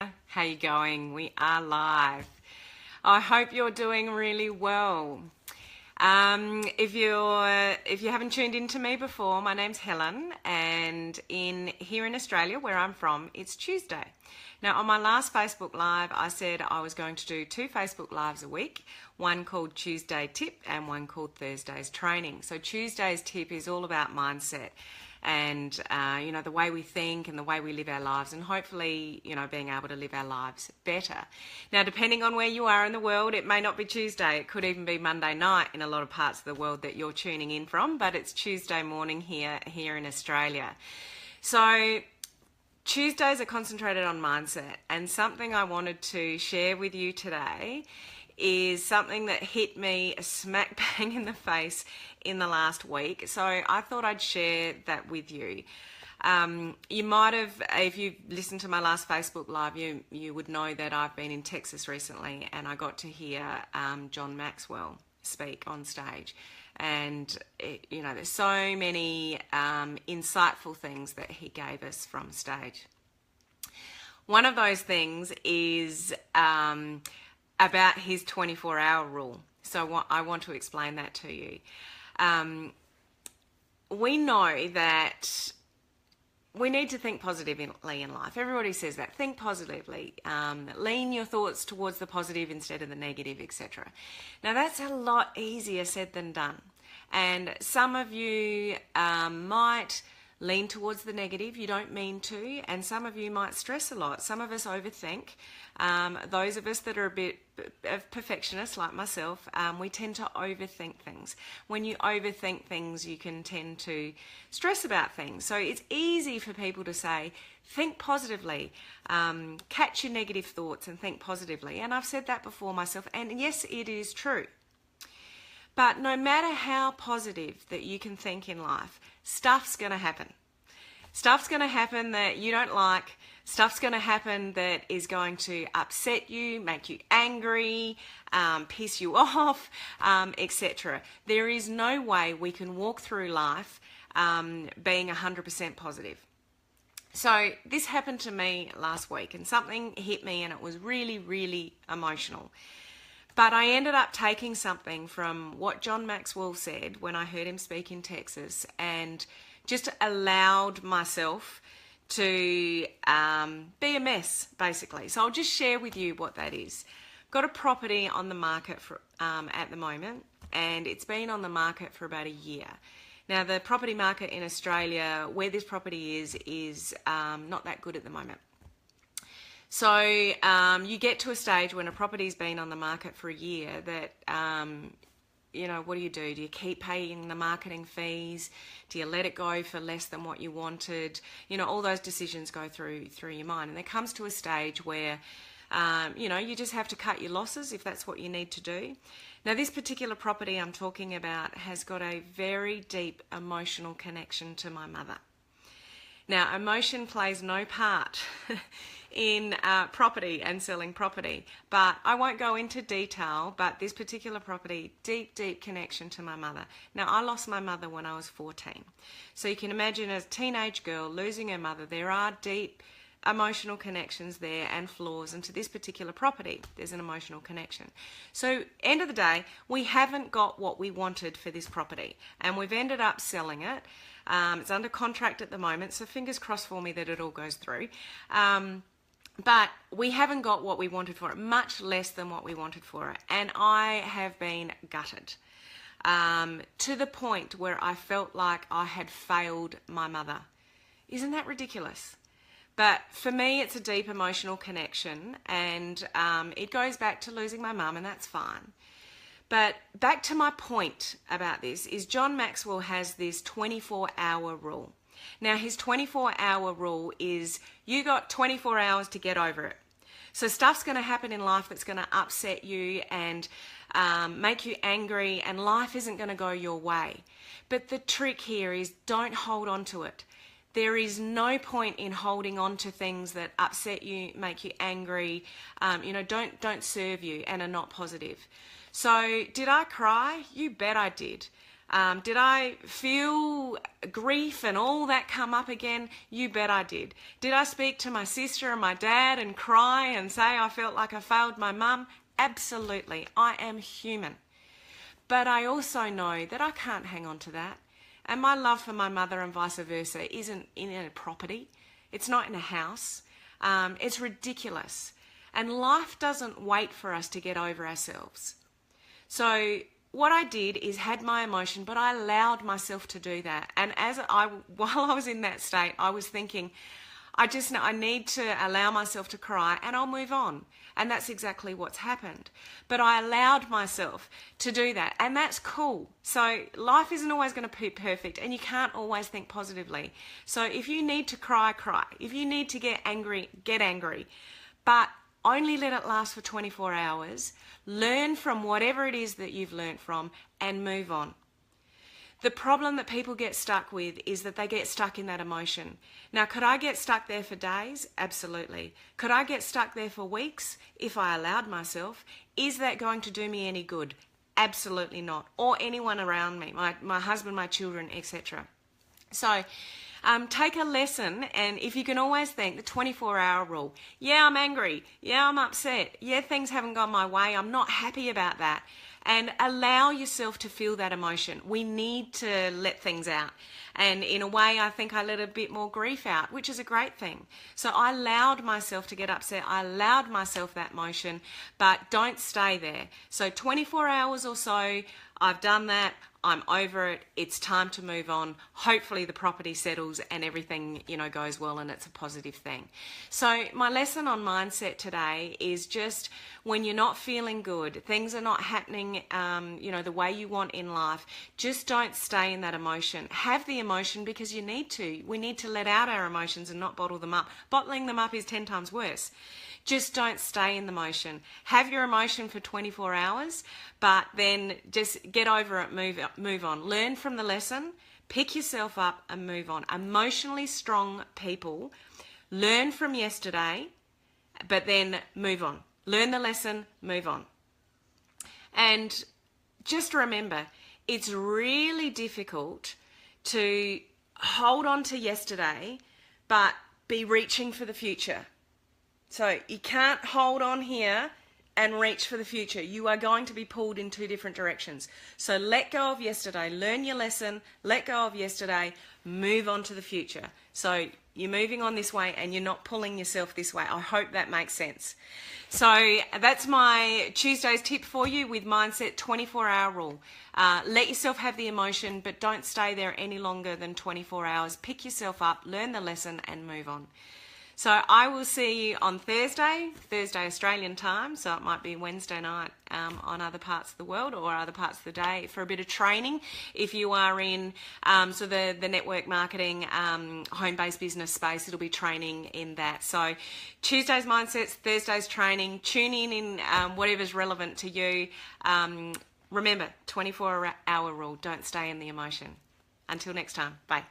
How you going? We are live. I hope you're doing really well. If you haven't tuned into me before, my name's Helen, and here in Australia, where I'm from, it's Tuesday. Now, on my last Facebook Live, I said I was going to do 2 Facebook Lives a week, one called Tuesday Tip and one called Thursday's Training. So Tuesday's Tip is all about mindset and the way we think and the way we live our lives, and hopefully being able to live our lives better. Now, depending on where you are in the world, it may not be Tuesday, it could even be Monday night in a lot of parts of the world that you're tuning in from, but it's Tuesday morning here in Australia. So Tuesdays are concentrated on mindset, and something I wanted to share with you today is something that hit me a smack bang in the face in the last week. So I thought I'd share that with you. You might have, if you've listened to my last Facebook Live, you would know that I've been in Texas recently, and I got to hear John Maxwell speak on stage. And there's so many insightful things that he gave us from stage. One of those things is about his 24-hour rule. So I want to explain that to you. We know that we need to think positively in life. Everybody says that. Think positively. Lean your thoughts towards the positive instead of the negative, etc. Now, that's a lot easier said than done. And some of you might lean towards the negative. You don't mean to. And some of you might stress a lot. Some of us overthink. Those of us that are a bit of perfectionists like myself, we tend to overthink things. When you overthink things, you can tend to stress about things. So it's easy for people to say, think positively, catch your negative thoughts and think positively. And I've said that before myself, and yes, it is true. But no matter how positive that you can think in life, stuff's going to happen. Stuff's going to happen that you don't like. Stuff's going to happen that is going to upset you, make you angry, piss you off, etc. There is no way we can walk through life being 100% positive. So this happened to me last week, and something hit me, and it was really, really emotional. But I ended up taking something from what John Maxwell said when I heard him speak in Texas, and just allowed myself to be a mess, basically. So I'll just share with you what that is. Got a property on the market for, at the moment, and it's been on the market for about a year. Now, the property market in Australia, where this property is not that good at the moment. So you get to a stage when a property's been on the market for a year that, what do? Do you keep paying the marketing fees? Do you let it go for less than what you wanted? All those decisions go through your mind. And there comes to a stage where, you just have to cut your losses if that's what you need to do. Now, this particular property I'm talking about has got a very deep emotional connection to my mother. Now, emotion plays no part in property and selling property, but I won't go into detail, but this particular property, deep connection to my mother. Now, I lost my mother when I was 14. So you can imagine as a teenage girl losing her mother, there are deep emotional connections there and flaws, and to this particular property, there's an emotional connection. So, end of the day, we haven't got what we wanted for this property, and we've ended up selling it. It's under contract at the moment, so fingers crossed for me that it all goes through. But we haven't got what we wanted for it, much less than what we wanted for it. And I have been gutted to the point where I felt like I had failed my mother. Isn't that ridiculous? But for me, it's a deep emotional connection, and it goes back to losing my mum, and that's fine. But back to my point about this is John Maxwell has this 24-hour rule. Now, his 24-hour rule is you got 24 hours to get over it. So stuff's going to happen in life that's going to upset you and make you angry, and life isn't going to go your way. But the trick here is don't hold on to it. There is no point in holding on to things that upset you, make you angry, don't serve you and are not positive. So did I cry? You bet I did. Did I feel grief and all that come up again? You bet I did. Did I speak to my sister and my dad and cry and say I felt like I failed my mum? Absolutely. I am human. But I also know that I can't hang on to that. And my love for my mother and vice versa isn't in a property. It's not in a house. It's ridiculous. And life doesn't wait for us to get over ourselves. So what I did is had my emotion, but I allowed myself to do that. And while I was in that state, I was thinking, I need to allow myself to cry and I'll move on. And that's exactly what's happened. But I allowed myself to do that. And that's cool. So life isn't always going to be perfect and you can't always think positively. So if you need to cry, cry. If you need to get angry, get angry. But only let it last for 24 hours. Learn from whatever it is that you've learnt from and move on. The problem that people get stuck with is that they get stuck in that emotion. Now, could I get stuck there for days? Absolutely. Could I get stuck there for weeks if I allowed myself? Is that going to do me any good? Absolutely not. Or anyone around me, my husband, my children, etc. So, take a lesson, and if you can always think the 24-hour rule. Yeah, I'm angry. Yeah, I'm upset. Yeah, things haven't gone my way. I'm not happy about that. And allow yourself to feel that emotion. We need to let things out. And in a way, I think I let a bit more grief out, which is a great thing. So I allowed myself to get upset. I allowed myself that emotion, but don't stay there. So 24 hours or so, I've done that. I'm over it. It's time to move on. Hopefully the property settles and everything, goes well and it's a positive thing. So my lesson on mindset today is just when you're not feeling good, things are not happening, the way you want in life, just don't stay in that emotion. Have the emotion because you need to. We need to let out our emotions and not bottle them up. Bottling them up is 10 times worse. Just don't stay in the emotion. Have your emotion for 24 hours, but then just get over it, move on. Learn from the lesson, pick yourself up and move on. Emotionally strong people learn from yesterday, but then move on. Learn the lesson, move on. And just remember, it's really difficult to hold on to yesterday, but be reaching for the future. So you can't hold on here and reach for the future. You are going to be pulled in two different directions. So let go of yesterday, learn your lesson, let go of yesterday, move on to the future. So you're moving on this way and you're not pulling yourself this way. I hope that makes sense. So that's my Tuesday's tip for you with Mindset 24-hour rule. Let yourself have the emotion, but don't stay there any longer than 24 hours. Pick yourself up, learn the lesson and move on. So I will see you on Thursday Australian time, so it might be Wednesday night on other parts of the world or other parts of the day for a bit of training if you are in the network marketing home-based business space. It'll be training in that. So Tuesday's mindsets, Thursday's training. Tune in whatever's relevant to you. Remember, 24-hour rule. Don't stay in the emotion. Until next time, bye.